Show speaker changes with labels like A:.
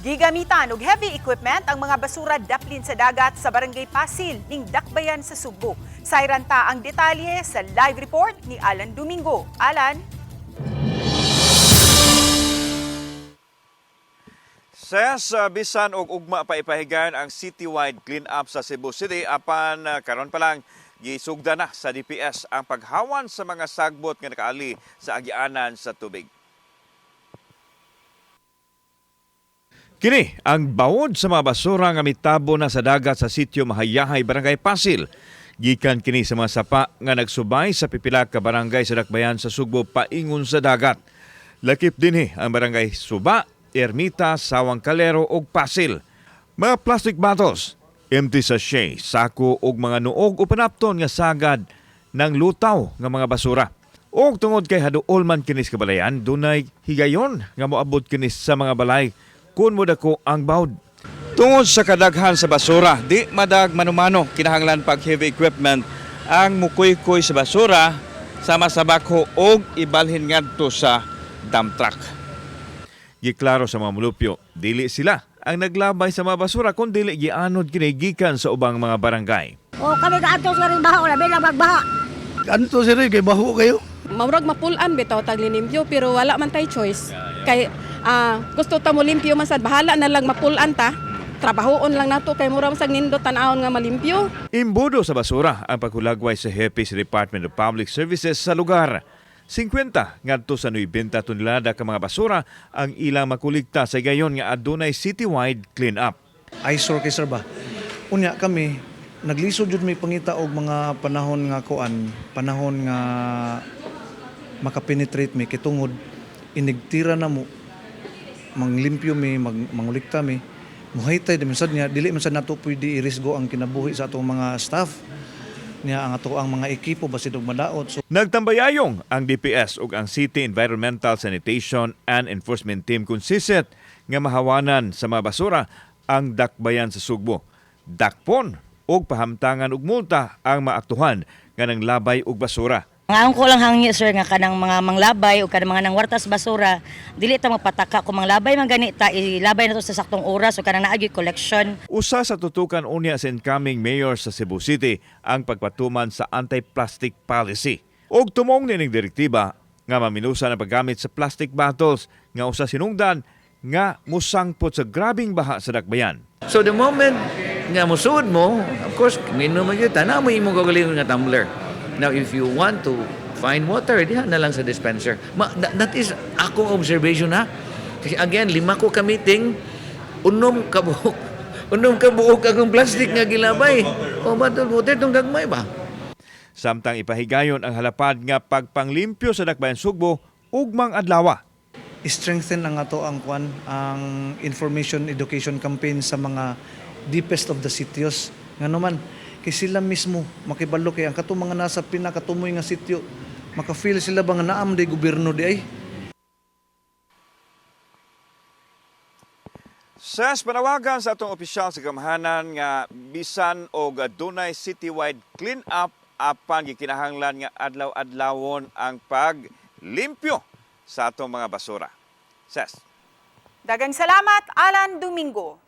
A: Gigamitan og heavy equipment ang mga basura daplin sa dagat sa Barangay Pasil ning Dakbayan sa Subo. Sayranta ang detalye sa live report ni Alan Domingo. Alan?
B: Bisan og ugma pa ipahigayon ang citywide clean-up sa Cebu City apan karon pa lang gisugda na sa DPS ang paghawan sa mga sagbot nga nakaali sa agianan sa tubig. Kini ang bawod sa mga basura nga mitabo na sa dagat sa sitio Mahayahay, Barangay Pasil. Gikan kini sa mga sapa nga nagsubay sa pipila ka barangay sa Dakbayan sa Sugbo paingon sa dagat. Lakip dinhi ang barangay Suba, Ermita, Sawang Calero ug Pasil. Mga plastic bottles, empty sachet, sako ug mga nuog o panapton nga sagad ng lutaw nga mga basura. Og tungod kay haduol man kinis kabalayan, dunay higayon nga moabot kinis sa mga balay kun mo dako ang bawd. Tungod sa kadaghan sa basura, di madag manumano kinahanglan pag heavy equipment ang mukuy-kuy sa basura sama sa bako og ibalhin ngadto sa dump truck. Giklaro sa mga mulupyo, dili sila ang naglabay sa mga basura kung dili gianod kini gikan sa ubang mga barangay.
C: O kami kaantos nga rin baho, labi lang magbaha.
D: Kanto sir, kay baho kayo.
E: Maurag mapulan bitaw tag linimpyo pero wala man tay choice. Kay gusto ta mo limpyo man sad bahala na lang mapulan ta. Trabahoon lang nato kay mura masag nindot tan-awon nga malimpyo.
B: Imbudo sa basura ang paghulagway sa HEPI sa Department of Public Services sa lugar. 50 ngadto sa 90 tonelada ka mga basura ang ilang makuligta sa gayon nga adunay citywide clean-up.
D: Eyesore kay sir ba? Unya kami, naglisod jud may pangita og mga panahon nga panahon nga makapenetrate mi kitungod inigtira na mo manglimpyo mi, mangulikta mi. Muhaytay di man niya dili man sad nato pwede irisgo ang kinabuhi sa atong mga staff. Niya ang ato ang mga ekipo basid og madaot. So,
B: Nagtambayayong ang DPS ug ang City Environmental Sanitation and Enforcement Team kung siset nga mahawanan sa mga basura ang Dakbayan sa Sugbo. Dakpon og pahamtangan og multa ang maaktuhan nga nang labay og basura.
C: Ngayon ko lang hangi sir nga kanang mga manglabay o kanang mga nangwartas basura, dili ta magpataka kung manglabay man ganita ilabay na to sa saktong oras o kanang naagi collection.
B: Usa sa tutukan unya sa incoming mayor sa Cebu City ang pagpatuman sa anti-plastic policy. Og tumong nining direktiba nga maminusan ang paggamit sa plastic bottles nga usa sinungdan nga musangpot sa grabing baha sa Dakbayan.
F: So the moment nga musuod mo, of course, minom mo yun, tanaw mo imong kagalingon nga tumbler. Now, if you want to find water, diha na lang sa dispenser. That is akong observation ha. Kasi again, 5 ko ka meeting, unom ka buok akong plastic nga gilabay. O ba't water itong dagmay ba?
B: Samtang ipahigayon ang halapad nga pagpanglimpyo sa Dakbayan Sugbo ugmang adlaw.
D: strengthen ang ato ang information education campaign sa mga deepest of the sitios. Ngano man kay sila mismo makibalo kay ang katong mga nasa pinakatumoy nga sitio maka-feel sila ba nga naam day gobyerno di ay.
B: Sa panawagan sa atong opisyal sa gamhanan nga bisan og adunay citywide clean-up apan gikinahanglan nga adlaw-adlawon ang paglimpyo sa atong mga basura. Dagang salamat, Alan Domingo.